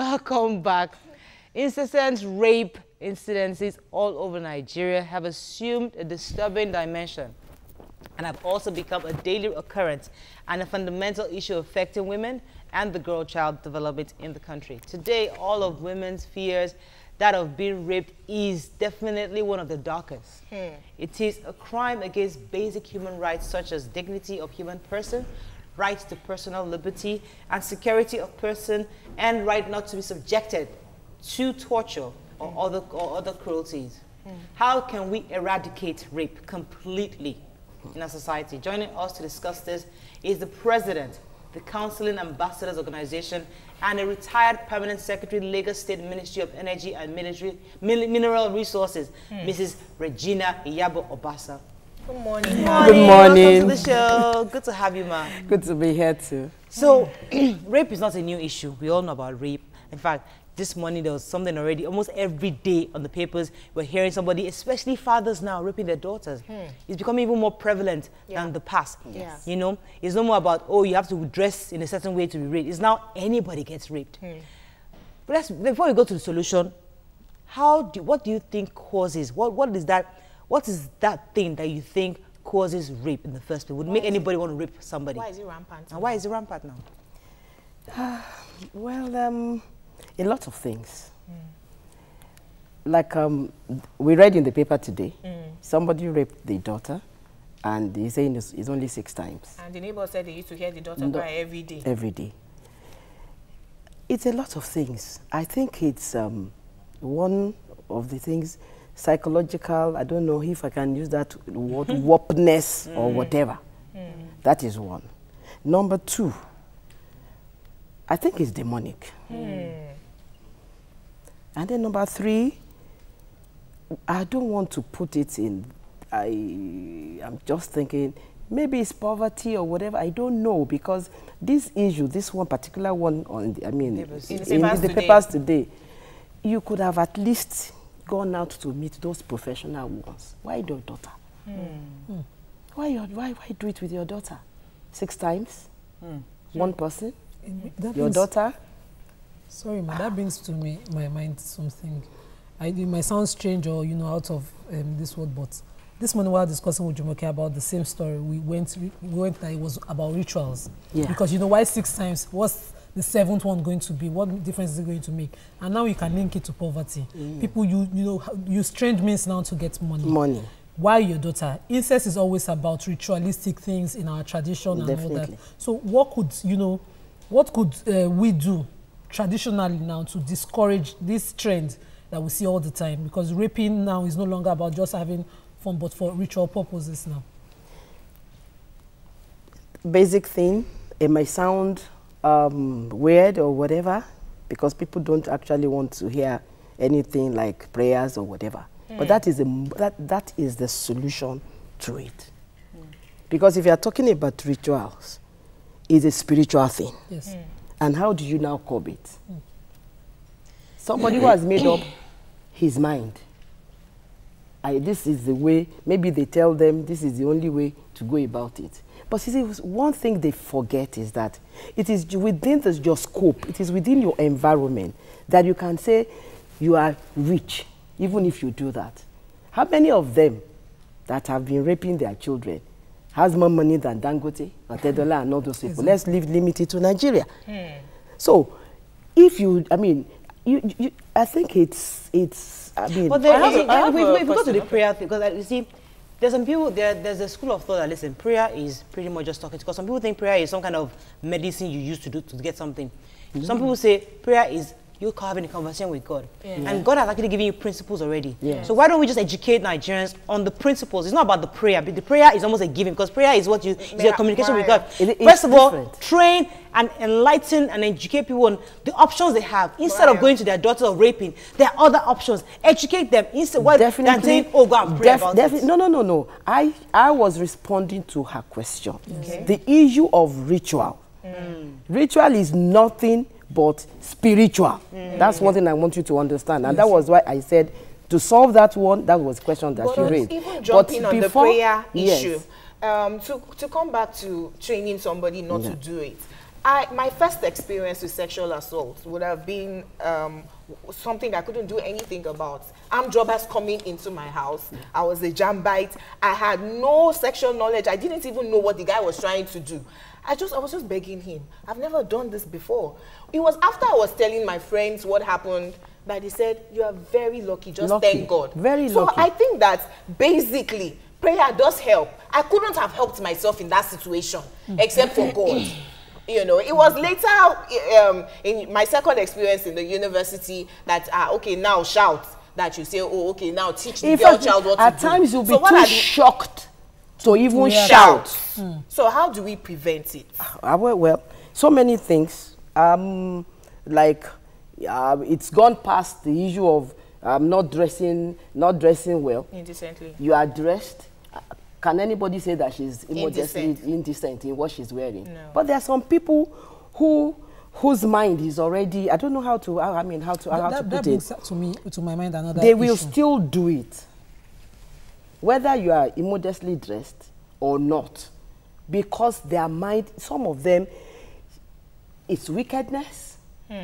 Welcome back. Incessant rape incidences all over Nigeria have assumed a disturbing dimension and have also become a daily occurrence and a fundamental issue affecting women and the girl-child development in the country. Today, all of women's fears, that of being raped, is definitely one of the darkest. It is a crime against basic human rights such as dignity of human person, rights to personal liberty and security of person, and right not to be subjected to torture or other cruelties. How can we eradicate rape completely in our society? Joining us to discuss this is the president, the Counseling Ambassadors Organization, and a retired permanent secretary, Lagos State Ministry of Energy and Mineral Resources, Mrs. Regina Iyabo Obasa. Good morning. Good morning. Welcome to the show. Good to have you, ma. Good to be here too. So, rape is not a new issue. We all know about rape. In fact, this morning there was something already, almost every day on the papers, we're hearing somebody, especially fathers now, raping their daughters. It's becoming even more prevalent than the past. You know, it's no more about, oh, you have to dress in a certain way to be raped. It's now anybody gets raped. But before we go to the solution, what do you think causes, what is that thing that you think causes rape in the first place? Would make anybody want to rape somebody? Why is it rampant? And why is it rampant now? Well, a lot of things. Like we read in the paper today, somebody raped the daughter, and he's saying it's only 6 times. And the neighbor said they used to hear the daughter cry every day. Every day. It's a lot of things. I think it's one of the things, psychological, I don't know if I can use that word, warpness or whatever. That is one. Number 2, I think it's demonic. And then number 3, I don't want to put it in, I'm just thinking, maybe it's poverty or whatever, I don't know, because this issue, this one particular one, in the papers today, you could have at least gone out to meet those professional ones. Why your daughter? Why do it with your daughter? 6 times? One person? Your daughter? Sorry, ma, that brings to my mind something. It might sound strange or, you know, out of this word, but this morning while discussing with Jumoke about the same story, we went that it was about rituals. Because, you know, why 6 times? What's the 7th one going to be? What difference is it going to make? And now you can link it to poverty. People, use strange means now to get money. Why your daughter? Incest is always about ritualistic things in our tradition and all that. So what could we do traditionally now to discourage this trend that we see all the time? Because raping now is no longer about just having fun, but for ritual purposes now. Basic thing, it may sound weird or whatever, because people don't actually want to hear anything like prayers or whatever. But that is the solution to it. Because if you are talking about rituals, it's a spiritual thing. Yes. And how do you now curb it? Somebody who has made up his mind, this is the way, maybe they tell them this is the only way to go about it. But see, one thing they forget is that it is within your scope, it is within your environment that you can say you are rich, even if you do that. How many of them that have been raping their children has more money than Dangote, Otedola, and all those people? Let's limit it to Nigeria. So, if you, I think it's, But if we go to the prayer thing, because you see, there's some people, there's a school of thought that, listen, prayer is pretty much just talking. Because some people think prayer is some kind of medicine you use to get something. Some people say prayer is you having a conversation with God. And God has actually given you principles already. So why don't we just educate Nigerians on the principles? It's not about the prayer, but the prayer is almost a giving, because prayer is what is your communication with God. First of all, train and enlighten and educate people on the options they have. Instead of going to their daughter or raping, there are other options. Educate them instead than saying, oh, go and pray about it. No. I was responding to her question. The issue of ritual. Ritual is nothing but spiritual. That's one thing I want you to understand. And that was why I said, to solve that one, that was the question that she raised. Even jumping on the prayer issue, to come back to training somebody not to do it, My first experience with sexual assault would have been something I couldn't do anything about. Armed robbers coming into my house. I was a jambite. I had no sexual knowledge. I didn't even know what the guy was trying to do. I was just begging him. I've never done this before. It was after I was telling my friends what happened that they said, you are very lucky, just thank God. Very lucky. So I think that basically, prayer does help. I couldn't have helped myself in that situation, except for God. You know, it was later in my second experience in the university that, okay, now shout. That you say, oh, okay, now teach the girl child what to do. At times you'll be too shocked to even shout. So how do we prevent it? Well, so many things. It's gone past the issue of not dressing well. Indecently. You are dressed. Can anybody say that she's indecent in what she's wearing? No. But there are some people whose mind is already, I don't know how to put it. That brings to my mind another They will issue. still do it, whether you are immodestly dressed or not, because their mind, some of them, it's wickedness.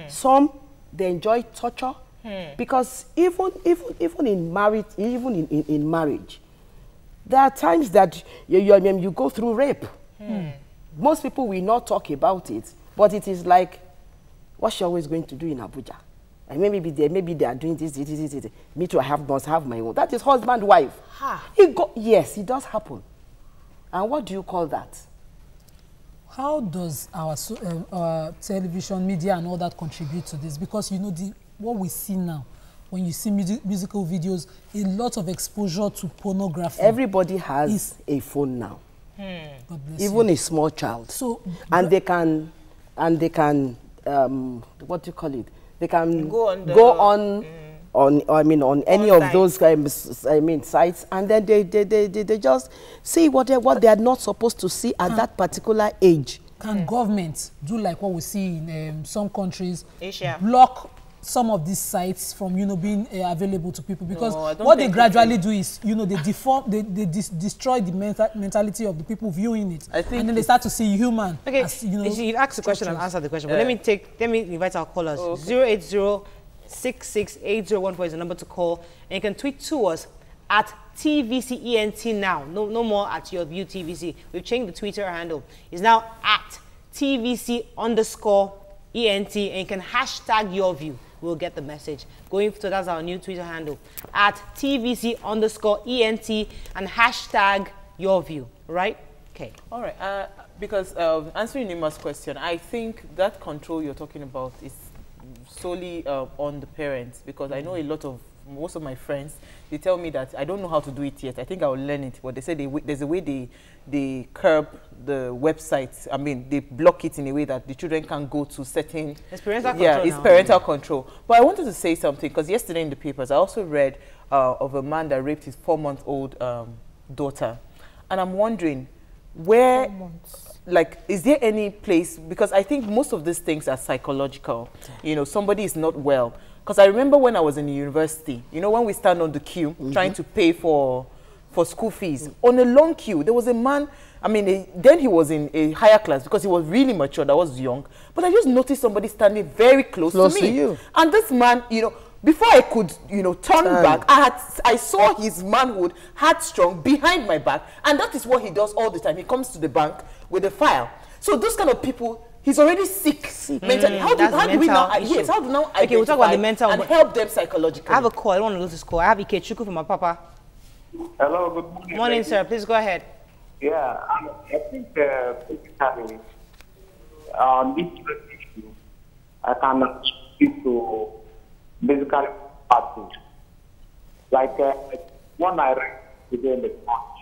Some, they enjoy torture, because even in marriage, in marriage, there are times that you go through rape. Most people will not talk about it, but it is like, what's she always going to do in Abuja? And maybe they are doing this. Me too, must have my own. That is husband, wife. Yes, it does happen. And what do you call that? How does our television, media, and all that contribute to this? Because you know what we see now. When you see musical videos, a lot of exposure to pornography. Everybody has a phone now. God bless Even you. a small child. So, and they can what do you call it? They can go on any of those sites, and then they just see what they are not supposed to see at that particular age. Can government do like what we see in some countries, Asia, block some of these sites from being available to people? Because what they gradually do is they destroy the mentality of the people viewing it, and then they start to see human. Okay, as, you asked the question and answered the question, but let me invite our callers. 080-668014 is the number to call, and you can tweet to us at TVCENT now. No more at YOURVIEW TVC. We've changed the Twitter handle. It's now at TVC_ENT, and you can hashtag YOURVIEW. We'll get the message. So that's our new Twitter handle, at TVC_ENT and hashtag YOURVIEW, right? Okay. All right. Because answering Nima's question, I think that control you're talking about is solely on the parents, because I know most of my friends, they tell me that I don't know how to do it yet. I think I will learn it. But they say there's a way they curb the websites. I mean, they block it in a way that the children can go to certain... It's parental control. Yeah, it's parental control. But I wanted to say something, because yesterday in the papers, I also read of a man that raped his 4-month-old daughter. And I'm wondering, where... 4 months. Like, is there any place, because I think most of these things are psychological. Somebody is not well. Because I remember when I was in the university, when we stand on the queue trying to pay for school fees, on a long queue, there was a man, then he was in a higher class because he was really mature, I was young. But I just noticed somebody standing very close to me. To you. And this man, before I could, turn back, I saw his manhood, headstrong, behind my back. And that is what he does all the time. He comes to the bank with a file. So those kind of people, he's already sick mentally. How do we now? Yes, how do now? Okay, we'll talk about the mental and help them psychologically. I have a call. I don't want to lose this call. I have Ikechuku from my papa. Hello, good morning. Morning, sir. Please go ahead. Yeah, I think basically on this issue, I can speak to basically parties. Like one I read today in the punch.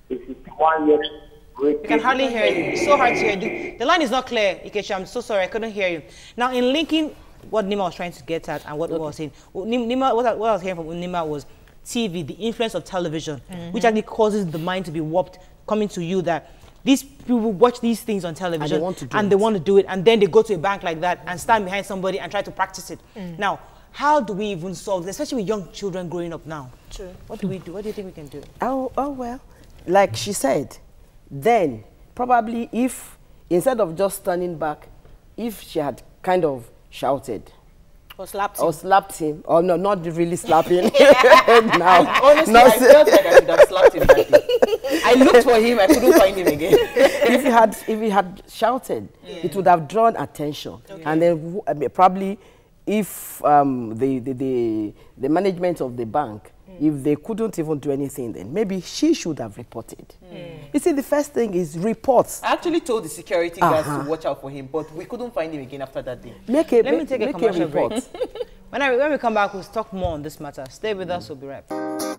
This is 1 year. We can hardly hear you. It's so hard to hear you. The line is not clear, Ikechu. I'm so sorry. I couldn't hear you. Now, in linking what Nima was trying to get at and what we were saying, what I was hearing from Nima was TV, the influence of television, which actually causes the mind to be warped, coming to you that these people watch these things on television and they want to do it, and then they go to a bank like that and stand behind somebody and try to practice it. Now, how do we even solve this, especially with young children growing up now? True. What do we do? What do you think we can do? Oh well, like she said, then probably if instead of just standing back, if she had kind of shouted Or slapped him. or slapped him, or no, not really slapping. Now, Honestly, I felt like I should have slapped him that day. I looked for him, I couldn't find him again. if he had shouted, it would have drawn attention. And then probably if the management of the bank, if they couldn't even do anything, then maybe she should have reported. You see, the first thing is reports. I actually told the security guards to watch out for him, but we couldn't find him again after that day. Let me take a commercial break. When we come back, we'll talk more on this matter. Stay with us, we'll be right back.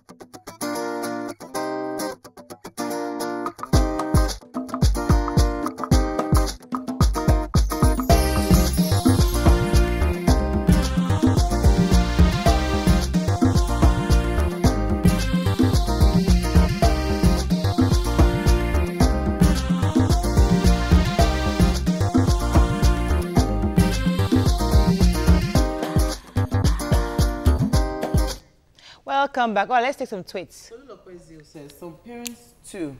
Welcome back. All right, let's take some tweets. Says some parents too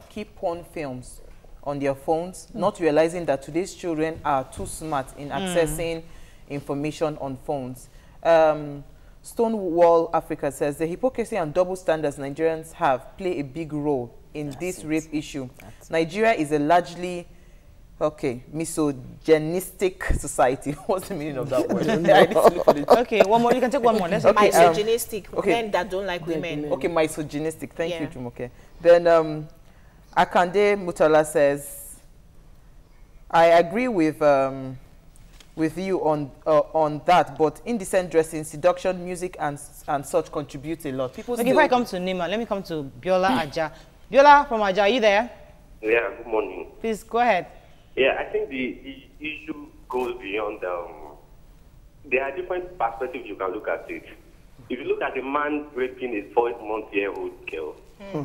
keep porn films on their phones, not realizing that today's children are too smart in accessing information on phones. Stonewall Africa says the hypocrisy and double standards Nigerians have play a big role in this rape issue. Nigeria is a largely misogynistic society. What's the meaning of that word? Okay, one more. You can take one more. Let's Misogynistic, men that don't like women. Okay, misogynistic. Thank you, Jumoke. Then Akande Mutala says, I agree with you on that, but indecent dressing, seduction, music, and such contribute a lot. People. Okay, before I come to Nima, let me come to Biola Aja. Biola from Aja, are you there? Yeah. Good morning. Please go ahead. Yeah, I think the issue goes beyond. There are different perspectives you can look at it. If you look at a man raping a 4-month-old girl,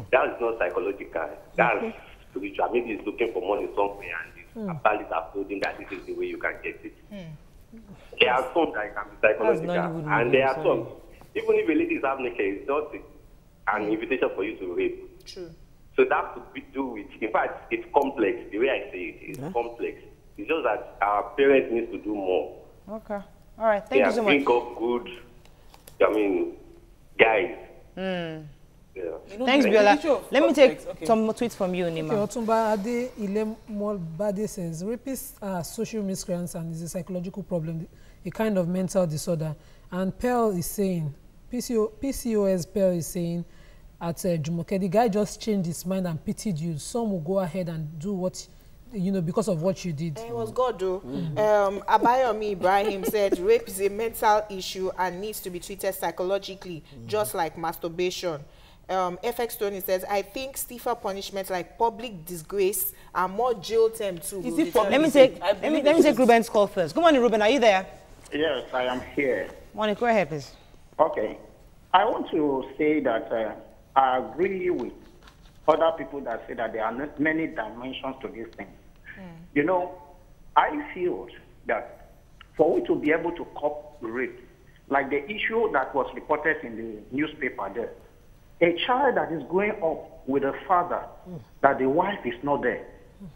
that is not psychological. That's spiritual. Maybe he's looking for money somewhere, and his abilities have told him that this is the way you can get it. There are some that can be psychological, and there are some. Even if a lady is half naked, it's not an invitation for you to rape. True. So that could do with, in fact, it's complex. The way I say it is complex. It's just that our parents need to do more. Okay. All right. Thank you so much. Think of good, guys. Yeah. Thanks, Biola. Let me take some more tweets from you, Nima. Okay, Otumba Ade Ilemol Bade says, rapists are social miscreants and is a psychological problem, a kind of mental disorder. And Pearl is saying, PCOS Pearl is saying, at Jumoke, the guy just changed his mind and pitied you. Some will go ahead and do what, because of what you did. It was God, though. Abayomi Ibrahim said, rape is a mental issue and needs to be treated psychologically, just like masturbation. FX Tony says, I think stiffer punishments like public disgrace are more jail term too. Let me take Ruben's call first. Good morning, Ruben. Are you there? Yes, I am here. Morning. Go ahead, please. Okay. I want to say that I agree with other people that say that there are not many dimensions to this thing. I feel that for we to be able to cope with rape, like the issue that was reported in the newspaper there, a child that is growing up with a father, that the wife is not there,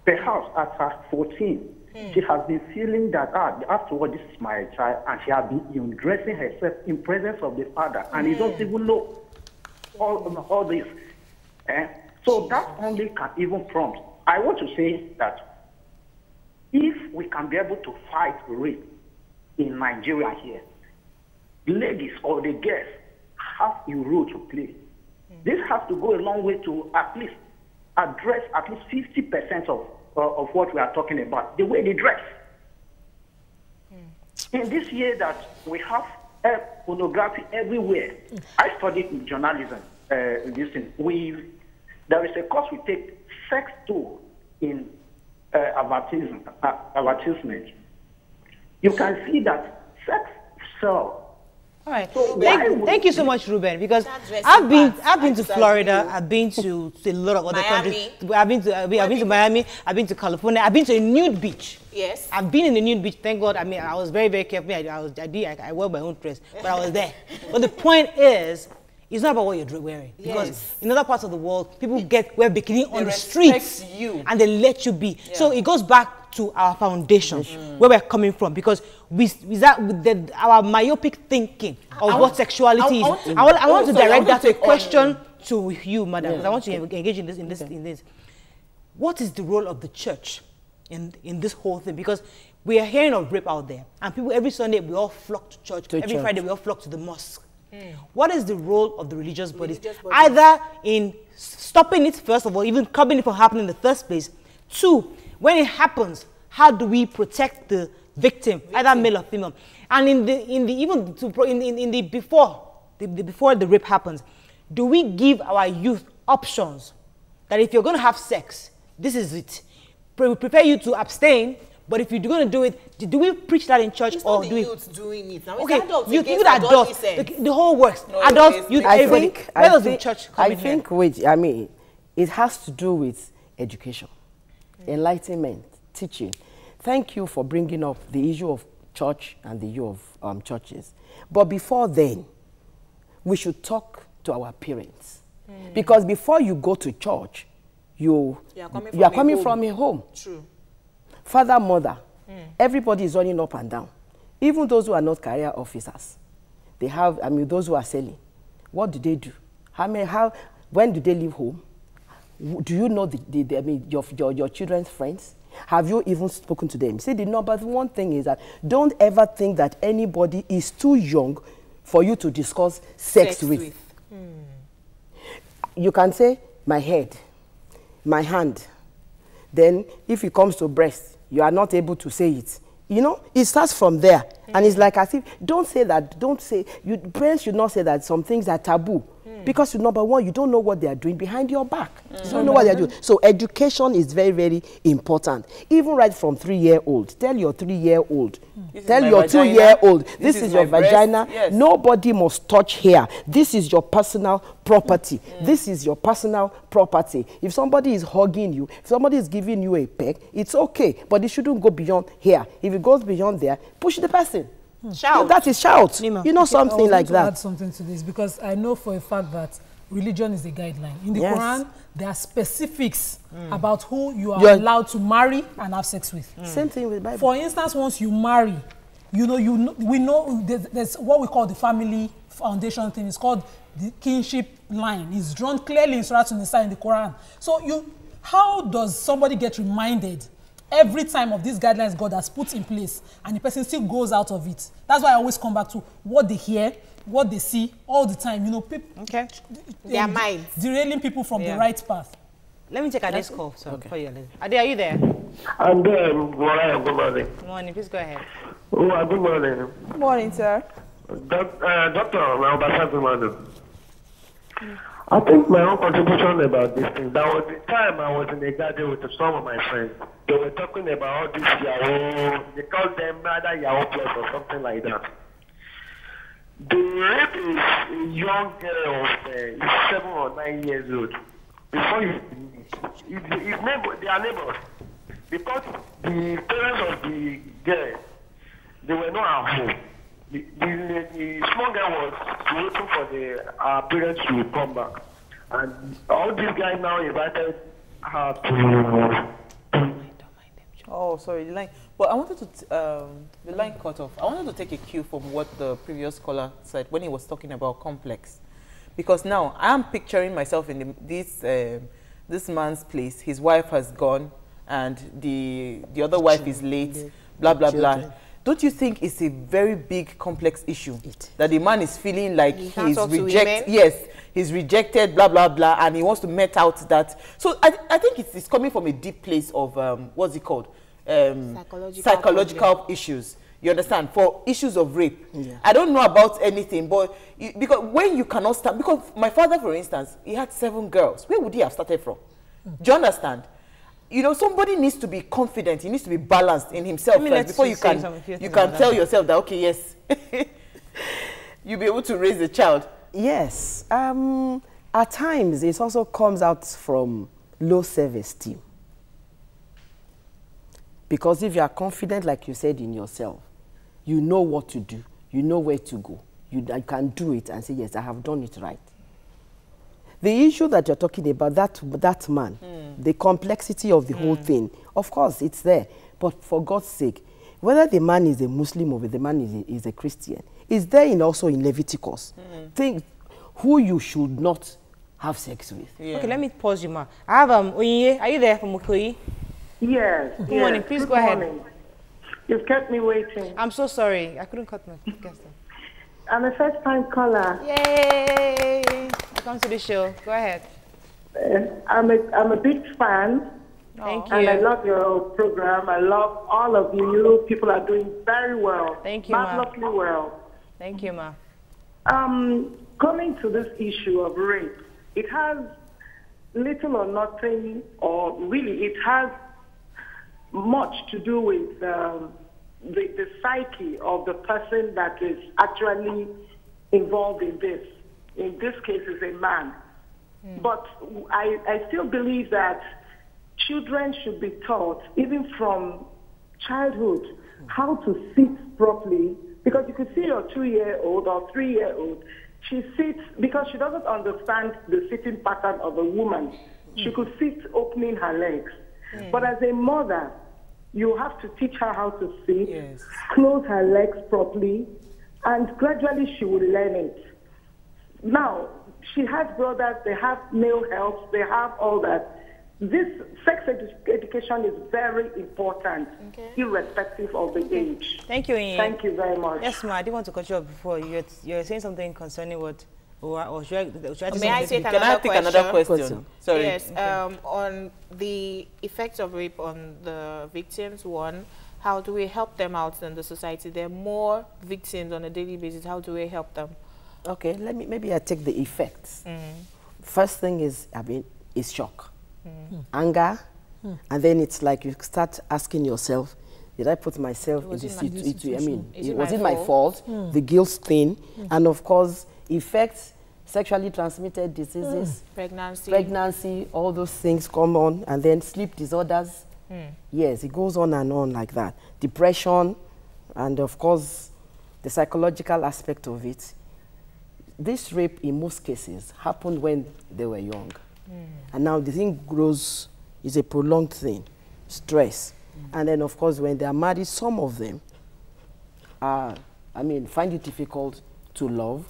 perhaps at her 14, she has been feeling that, after all, this is my child, and she has been undressing herself in presence of the father, and he doesn't even know all this. So that only can even prompt. I want to say that if we can be able to fight rape in Nigeria here, ladies or the girls have a role to play. This has to go a long way to at least address at least 50% of what we are talking about, the way they dress. In this year that we have pornography everywhere. I studied journalism. There is a course we take, sex tool in advertisement. You can see that sex sells. All right. So thank you so much, Ruben, because I've been to Florida, I've been to a lot of other countries. I've been to Miami, I've been to California, I've been to a nude beach. Yes. I've been in the nude beach. Thank God. I mean, I was very, very careful. I wear my own dress, but I was there. But the point is It's not about what you're wearing. Because Yes. in other parts of the world, people wear bikini on the streets and they let you be. Yeah. So it goes back to our foundation, where we're coming from, because our myopic thinking of what sexuality is. I want to direct that question to you, madam, because I want to engage in this. What is the role of the church in this whole thing? Because we are hearing of rape out there, and people every Sunday we all flock to church. Every Friday we all flock to the mosque. What is the role of the religious bodies? Either in stopping it, first of all, even curbing it from happening in the first place. 2, when it happens, how do we protect the victim, either male or female? And before the rape happens, do we give our youth options that if you're going to have sex, this is it? We prepare you to abstain. But if you're going to do it, do we preach that in church it's or not do we? Youth doing it. Now, okay, youth adults, the whole works. No, adults, youth, everybody. Where does the church come in here? It has to do with education, enlightenment, teaching. Thank you for bringing up the issue of church and the issue of churches. But before then, we should talk to our parents. Because before you go to church, you are coming from a home. True. Father, mother, everybody is running up and down. Even those who are not career officers, they have, those who are selling. What do they do? When do they leave home? Do you know your children's friends? Have you even spoken to them? See, the number one thing is that don't ever think that anybody is too young for you to discuss sex with. You can say, my head, my hand. Then, if it comes to breast, you are not able to say it. You know, it starts from there. And it's like as if, don't say that, parents should not say that some things are taboo. Because number one, you don't know what they are doing behind your back. You don't know what they are doing. So education is very, very important. Even right from 3-year-old. Tell your 3-year-old. Tell your 2-year-old. This is your vagina. Yes. Nobody must touch here. This is your personal property. This is your personal property. If somebody is hugging you, if somebody is giving you a peck, it's okay. But it shouldn't go beyond here. If it goes beyond there, push the person. Shout. That is shout. You know, something like that. I want to add something to this because I know for a fact that religion is a guideline. In the Quran, there are specifics about who you are allowed to marry and have sex with. Same thing with the Bible. For instance, once you marry, we know there's what we call the family foundation thing. It's called the kinship line. It's drawn clearly in Surah An-Nisa in the Quran. So how does somebody get reminded every time of these guidelines God has put in place and the person still goes out of it? That's why I always come back to what they hear, what they see all the time. You know, people, their minds derailing people from the right path. Let me take Ade's call. Ade, are you there? I'm there. Good morning. Good morning. Please go ahead. Oh, good morning. Good morning, sir. Doctor, good morning. I think my own contribution about this thing, that was the time I was in a garden with some of my friends. They were talking about all this Yahoo, they call them rather Yahoo Plus or something like that. The rape is a young girl of 7 or 9 years old. Before they are neighbors. Because the parents of the girl, they were not at home. The small girl was waiting for the parents to come back. And all these guys now invited her to... Oh, sorry, the line. But I wanted to, the line cut off. I wanted to take a cue from what the previous caller said when he was talking about complex. Because now, I'm picturing myself in this man's place. His wife has gone, and the other wife is late, blah, blah, blah. Don't you think it's a very big, complex issue that the man is feeling like he's rejected? Yes, he's rejected, blah, blah, blah, and he wants to met out that. So I think it's coming from a deep place of, what's it called? Psychological issues. You understand? For issues of rape. Yeah. I don't know about anything, but because when you cannot start, because my father, for instance, he had 7 girls. Where would he have started from? Do you understand? You know, somebody needs to be confident. He needs to be balanced in himself first before you can tell yourself that, okay, yes, you'll be able to raise a child. Yes. At times, it also comes out from low self-esteem. Because if you are confident, like you said, in yourself, you know what to do. You know where to go. You can do it and say, yes, I have done it right. The issue that you're talking about, that man, the complexity of the whole thing, of course, it's there. But for God's sake, whether the man is a Muslim or the man is a Christian, is there also in Leviticus. Think who you should not have sex with. Yeah. Okay, let me pause you, ma. I have Oyinye. Are you there from Okoyi? Yes. Good morning. Please go ahead. You've kept me waiting. I'm so sorry. I couldn't cut my guest. I'm a first-time caller. Yay! Welcome to the show. Go ahead. I'm a big fan. Thank you. And I love your program. I love all of you. You people are doing very well. Thank you, ma. Marvelously well. Thank you, ma. Coming to this issue of rape, it has little or nothing, or really it has much to do with the psyche of the person that is actually involved in this. In this case, is a man. But I still believe that children should be taught, even from childhood, how to sit properly. Because you could see your 2-year-old or 3-year-old, she sits, because she doesn't understand the sitting pattern of a woman. She could sit opening her legs. But as a mother, you have to teach her how to sit, close her legs properly, and gradually she will learn it. Now, she has brothers, they have male helps, they have all that. This sex education is very important, irrespective of the age. Thank you, Ian. Thank you very much. Yes, ma, I didn't want to cut you off before. You're saying something concerning what? Or should I May I take Can I take another question? Sorry. Yes, on the effects of rape on the victims, one, how do we help them out in the society? There are more victims on a daily basis. How do we help them? Okay, maybe I take the effects. First thing is, is shock. Anger, and then it's like you start asking yourself, did I put myself in this situation? Was it my fault? The guilt thing, and of course, effects, sexually transmitted diseases, pregnancy, all those things come on, and then sleep disorders. Yes, it goes on and on like that. Depression, and of course, the psychological aspect of it. This rape, in most cases, happened when they were young. And now the thing grows, is a prolonged thing, stress. And then, of course, when they are married, some of them find it difficult to love,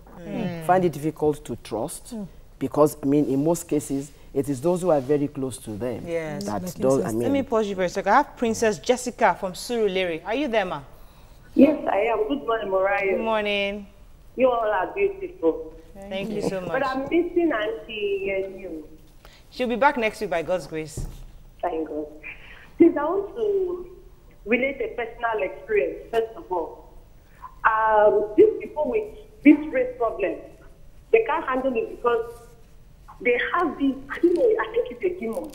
find it difficult to trust, because, in most cases, it is those who are very close to them. Yes. Let me pause you for a second. I have Princess Jessica from Surulere. Are you there, ma? Yes, I am. Good morning, Mariah. Good morning. You all are beautiful. Thank you so much. But I'm missing Auntie Yenyu. She'll be back next week by God's grace. Thank God. Since I want to relate a personal experience, first of all, these people with this race problem, they can't handle it because they have this, I think it's a demon.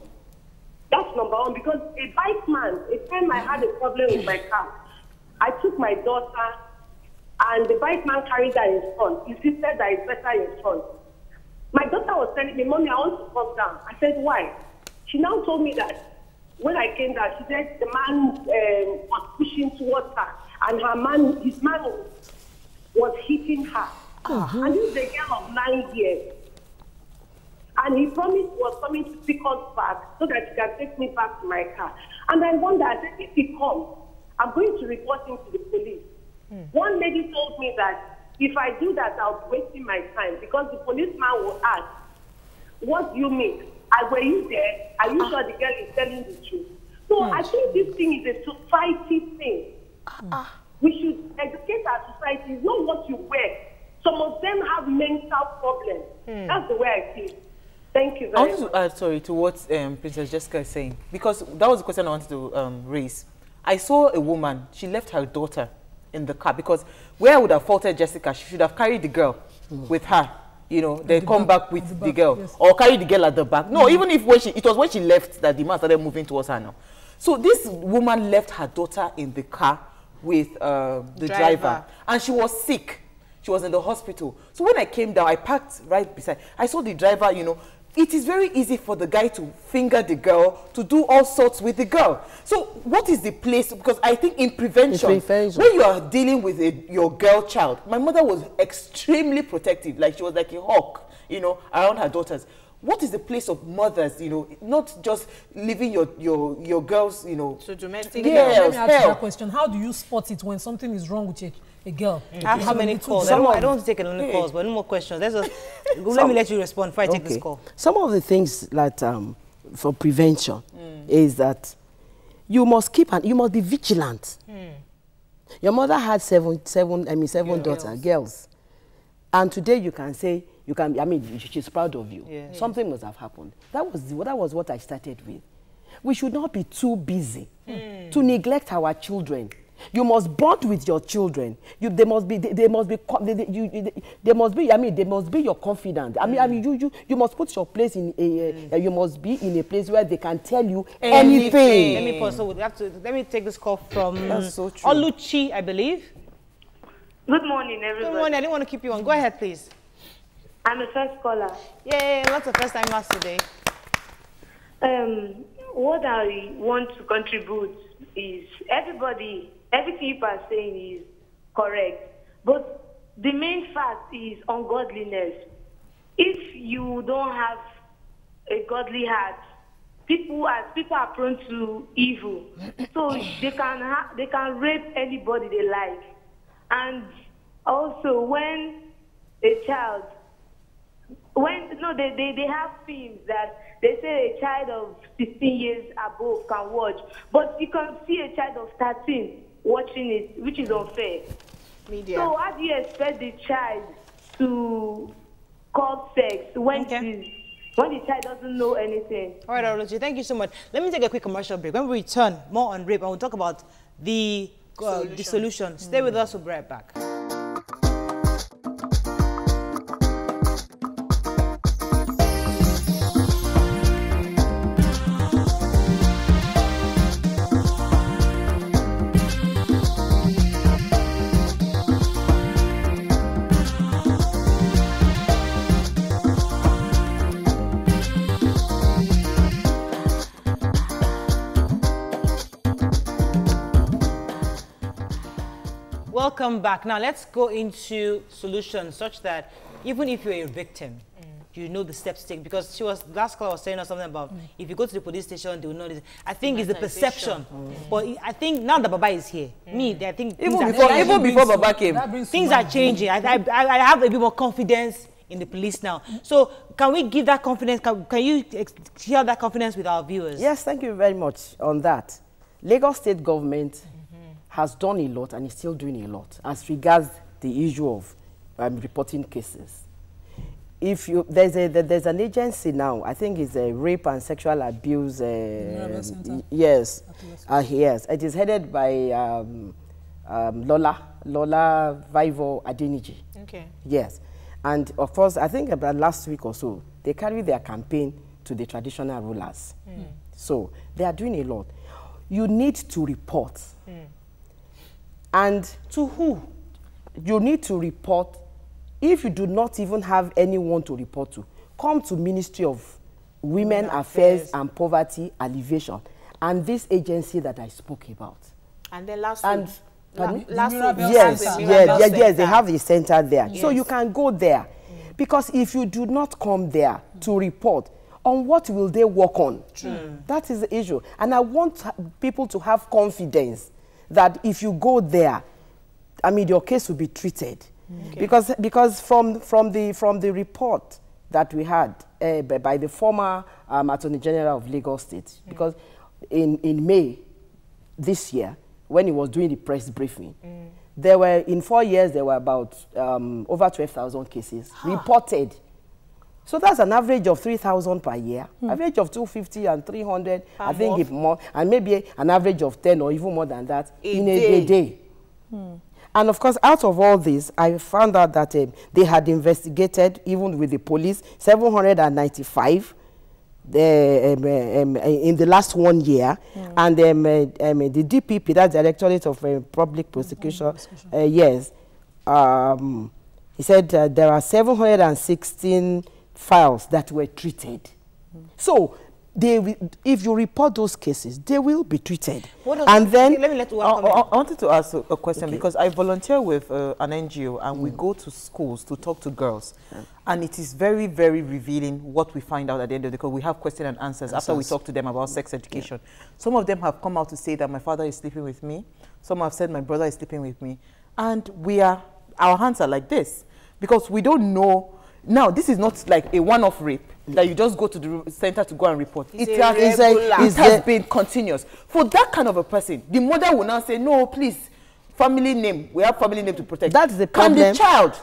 That's number one, because a bike man, a time I had a problem with my car, I took my daughter, and the bike man carried her in front. He insisted that it's better in front. My daughter was telling me, Mommy, I want to come down. I said, why? She now told me that when I came down, she said the man was pushing towards her, and his man was hitting her. And this is a girl of 9 years. And he promised he was coming to pick us back so that he can take me back to my car. And I wonder, I said, if he comes, I'm going to report him to the police. One lady told me that if I do that, I'll be wasting my time, because the policeman will ask, what do you mean? Were you there? Are you sure the girl is telling the truth? So I think this thing is a society thing. We should educate our society. It's not what you wear. Some of them have mental problems. That's the way I feel. Thank you very much. I want to add, sorry, to what Princess Jessica is saying, because that was the question I wanted to raise. I saw a woman, she left her daughter in the car, because where I would have faulted Jessica, she should have carried the girl with her, you know, then come back with the girl, or carry the girl at the back. No, even if it was when she left that the man started moving towards her now. So this woman left her daughter in the car with the driver, and she was sick. She was in the hospital. So when I came down, I parked right beside. I saw the driver, you know. It is very easy for the guy to finger the girl, to do all sorts with the girl. So what is the place? Because I think in prevention, when you are dealing with your girl child, my mother was extremely protective. Like she was like a hawk, you know, around her daughters. what is the place of mothers, you know, not just leaving your girls, you know, to domestic yes, Let me ask you that question. How do you spot it when something is wrong with a girl? How many calls? I don't take any calls, but no more questions. Let me let you respond before I take this call. Some of the things that for prevention is that you must be vigilant. Your mother had seven girls. And today you can say, she's proud of you. Yeah. Something must have happened. That was what I started with. We should not be too busy to neglect our children. You must bond with your children. They must be your confidant. You must put your place in you must be in a place where they can tell you anything. Let me pause. So let me take this call from Oluchi, I believe. Good morning, everybody. Good morning. I didn't want to keep you on. Go ahead, please. I'm a first caller. Yay, lots of first timers today. What I want to contribute is everything you are saying is correct. But the main fact is ungodliness. If you don't have a godly heart, people are prone to evil. So they can rape anybody they like. And also when a child, they have films that they say a child of 16 years above can watch, but you can see a child of 13 watching it, which is unfair. Media. So how do you expect the child to cause sex when the child doesn't know anything? All right, Oluchi, thank you so much. Let me take a quick commercial break. When we return, more on rape, and we'll talk about the solution. Stay with us, we'll be right back. Welcome back. Now let's go into solutions such that even if you're a victim, you know the steps to take. Because last caller was saying something about if you go to the police station, they will know this. I think it's the perception. But I think now that Baba is here, I think even before Baba came, things are changing. I have a bit more confidence in the police now. So can we give that confidence? Can you share that confidence with our viewers? Yes, thank you very much on that. Lagos State government has done a lot and is still doing a lot as regards the issue of reporting cases. If there's an agency now, I think it's a rape and sexual abuse. Yes, yes, it is headed by Lola Vivo-Adeniji. Okay. Yes, and of course, I think about last week or so, they carried their campaign to the traditional rulers. So they are doing a lot. You need to report. And to who? You need to report. If you do not even have anyone to report to, come to Ministry of Women Affairs and Poverty Alleviation and this agency that I spoke about. And then last week, yes, they have the center there. Yes. So you can go there. Because if you do not come there to report, on what will they work on? That is the issue. And I want people to have confidence that if you go there, your case will be treated. Because from the report that we had by the former Attorney General of Lagos State, because in May this year, when he was doing the press briefing, there were, in 4 years, there were about over 12,000 cases reported. So that's an average of 3,000 per year, average of 250 and 300, I think if more, and maybe an average of 10 or even more than that in a day. And of course, out of all this, I found out that they had investigated, even with the police, 795 in the last 1 year. And the DPP, that's Directorate of Public Prosecution, yes, he said there are 716 files that were treated. So if you report those cases, they will be treated. And then let me let I wanted to ask a question because I volunteer with an NGO and we go to schools to talk to girls, and it is very, very revealing what we find out at the end of the day, because we have question and answers after we talk to them about sex education. Some of them have come out to say that my father is sleeping with me. Some have said my brother is sleeping with me, and our hands are like this because we don't know. Now, this is not like a one-off rape that you just go to the center to go and report. It has been continuous. For that kind of a person, the mother will now say, no, please, family name. We have family name to protect. That's the problem. Can the child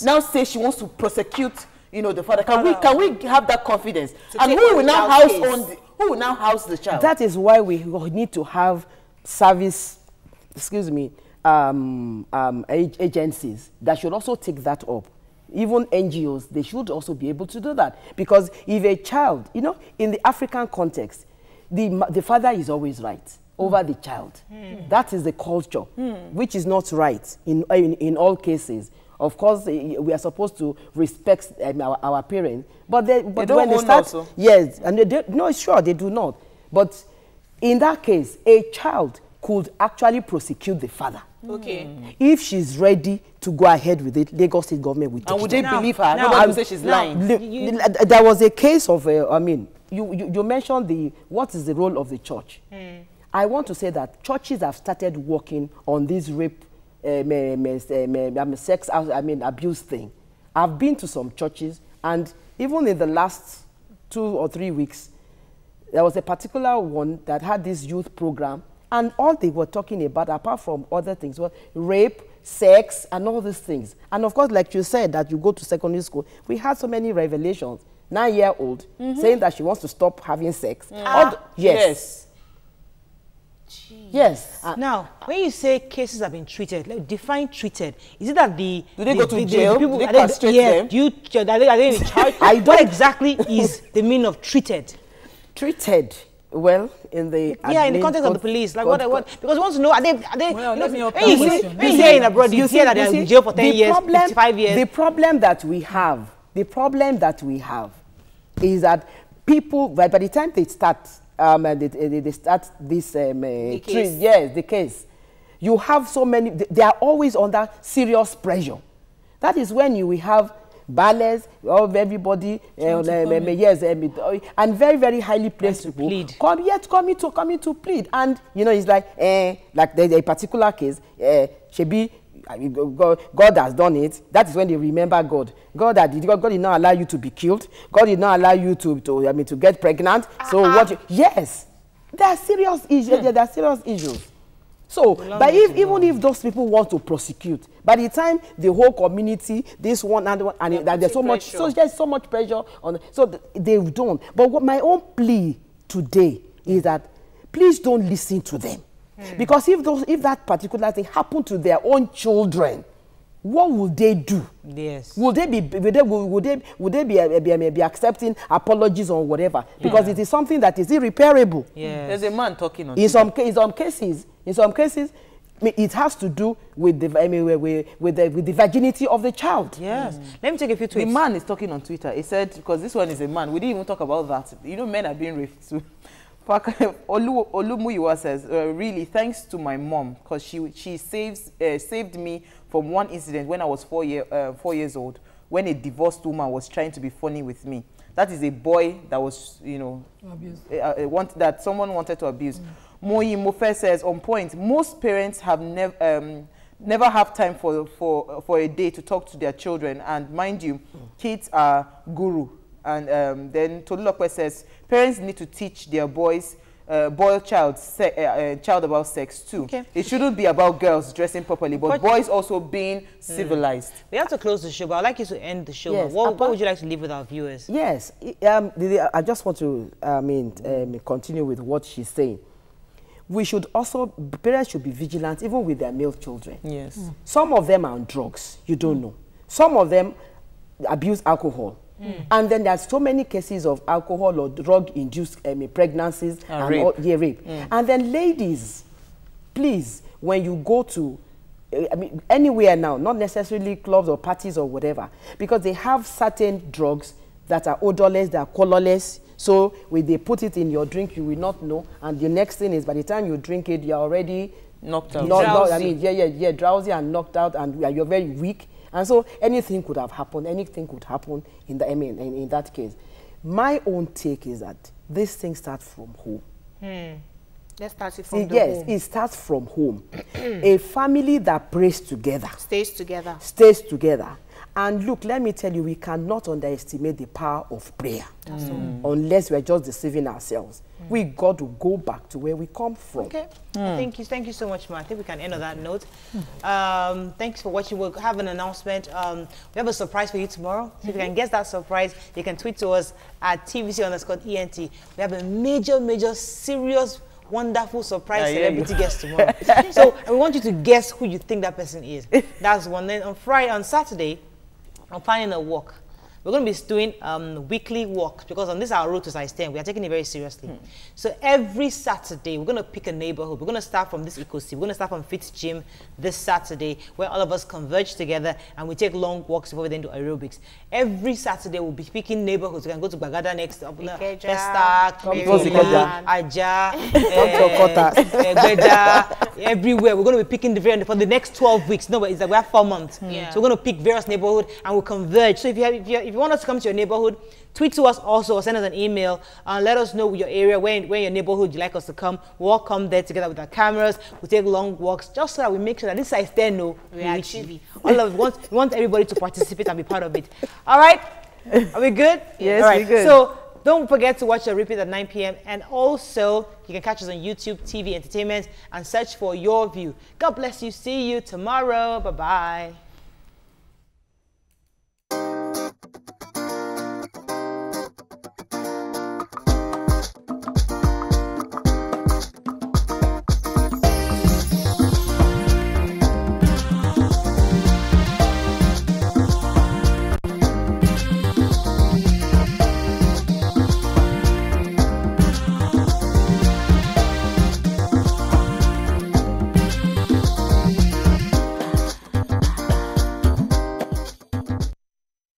now say she wants to prosecute, the father? Can we have that confidence? And who will now house the child? That is why we need to have service, agencies that should also take that up. Even NGOs, they should also be able to do that. Because if a child, in the African context, the father is always right over the child. That is the culture, which is not right in all cases. Of course, we are supposed to respect our parents. But when they start, yes, and they do not. But in that case, a child could actually prosecute the father. Okay. If she's ready to go ahead with it, Lagos State government will take it. And would they believe her? Nobody will say she's lying. There was a case of, you mentioned what is the role of the church. I want to say that churches have started working on this rape, sex, abuse thing. I've been to some churches, and even in the last 2 or 3 weeks, there was a particular one that had this youth program. And all they were talking about, apart from other things, was rape, sex, and all these things. And of course, like you said, that you go to secondary school, we had so many revelations. 9-year-old saying that she wants to stop having sex. Yes. Now, when you say cases have been treated, define treated. Is it that do they go to jail? Do they castrate them? Are they in charge? What exactly is the meaning of treated? Treated. Well, in the context of the police, like what because we want to know, are they well, let me when you hear in abroad, you hear that they're in jail for 10 years, 55 years. The problem that we have is that people, by the time they start, they start this the case, you have so many, they are always under serious pressure. That is when you will have ballers of everybody, and very, very highly placed people coming to plead. And it's like there's a particular case, God has done it. That is when they remember God. God did not allow you to be killed. God did not allow you to get pregnant. So there are serious issues. There are serious issues. So, but even if those people want to prosecute, by the time the whole community, this one and one, and there's so much, there's so much pressure on, so they don't. But what my own plea today is that please don't listen to them, because if that particular thing happened to their own children, what will they do? Yes. Would they be accepting apologies or whatever? Because it is something that is irreparable. Yes. There's a man talking on in some cases, it has to do with the virginity of the child. Yes. Let me take a few tweets. The man is talking on Twitter. He said, because this one is a man, we didn't even talk about that. Men are being raped too. Olumuyiwa says, really, thanks to my mom, because she saved me from one incident when I was 4 years old, when a divorced woman was trying to be funny with me. That is a boy that was, that someone wanted to abuse. Moyi Mofe says, on point, most parents have never have time for a day to talk to their children. And mind you, kids are guru. And then Tolulokwe says, parents need to teach their child about sex too. Okay. It shouldn't be about girls dressing properly, but boys also being civilized. We have to close the show, but I'd like you to end the show. Yes. What would you like to leave with our viewers? Yes, I just want to continue with what she's saying. We should also, parents should be vigilant even with their male children. Yes. Some of them are on drugs, you don't know. Some of them abuse alcohol. And then there's so many cases of alcohol or drug-induced pregnancies and rape. And then ladies, please, when you go to anywhere now, not necessarily clubs or parties or whatever, because they have certain drugs that are odorless, that are colorless. So when they put it in your drink, you will not know. And the next thing is, by the time you drink it, you're already knocked out. Drowsy and knocked out, and you're very weak. And so anything could have happened. Anything could happen in the in that case. My own take is that this thing starts from home. Let's start it from the home. Yes, it starts from home. A family that prays together. Stays together. Stays together. And look, let me tell you, we cannot underestimate the power of prayer. Unless we're just deceiving ourselves. We got to go back to where we come from. Okay. Thank you so much, Mark. I think we can end on that note. Thanks for watching. We'll have an announcement. We have a surprise for you tomorrow. So if you can guess that surprise, you can tweet to us at TVC_ENT. We have a major, serious, wonderful surprise celebrity guest tomorrow. So we want you to guess who you think that person is. That's one. Then on Saturday, I'm planning a walk. We're going to be doing weekly walks because on this our road to size 10, we are taking it very seriously. So every Saturday, we're going to pick a neighborhood. We're going to start from this ecosystem. We're going to start from Fitz Gym this Saturday, where all of us converge together and we take long walks before we then do aerobics. Every Saturday, we'll be picking neighborhoods. We can go to Bagada next, Pesta, Aja, everywhere. We're going to be picking different for the next 12 weeks. No, it's like we have 4 months. So we're going to pick various neighborhoods and we'll converge. So if you want us to come to your neighborhood, tweet to us also or send us an email and let us know your area, where in your neighborhood you'd like us to come. We'll all come there together with our cameras. We'll take long walks just so that we make sure that this size 10 we achieve it. All of we want everybody to participate and be part of it. All right? Are we good? Yes, all right. we're good. So don't forget to watch the repeat at 9 p.m. And also, you can catch us on YouTube, TV Entertainment, and search for Your View. God bless you. See you tomorrow. Bye-bye.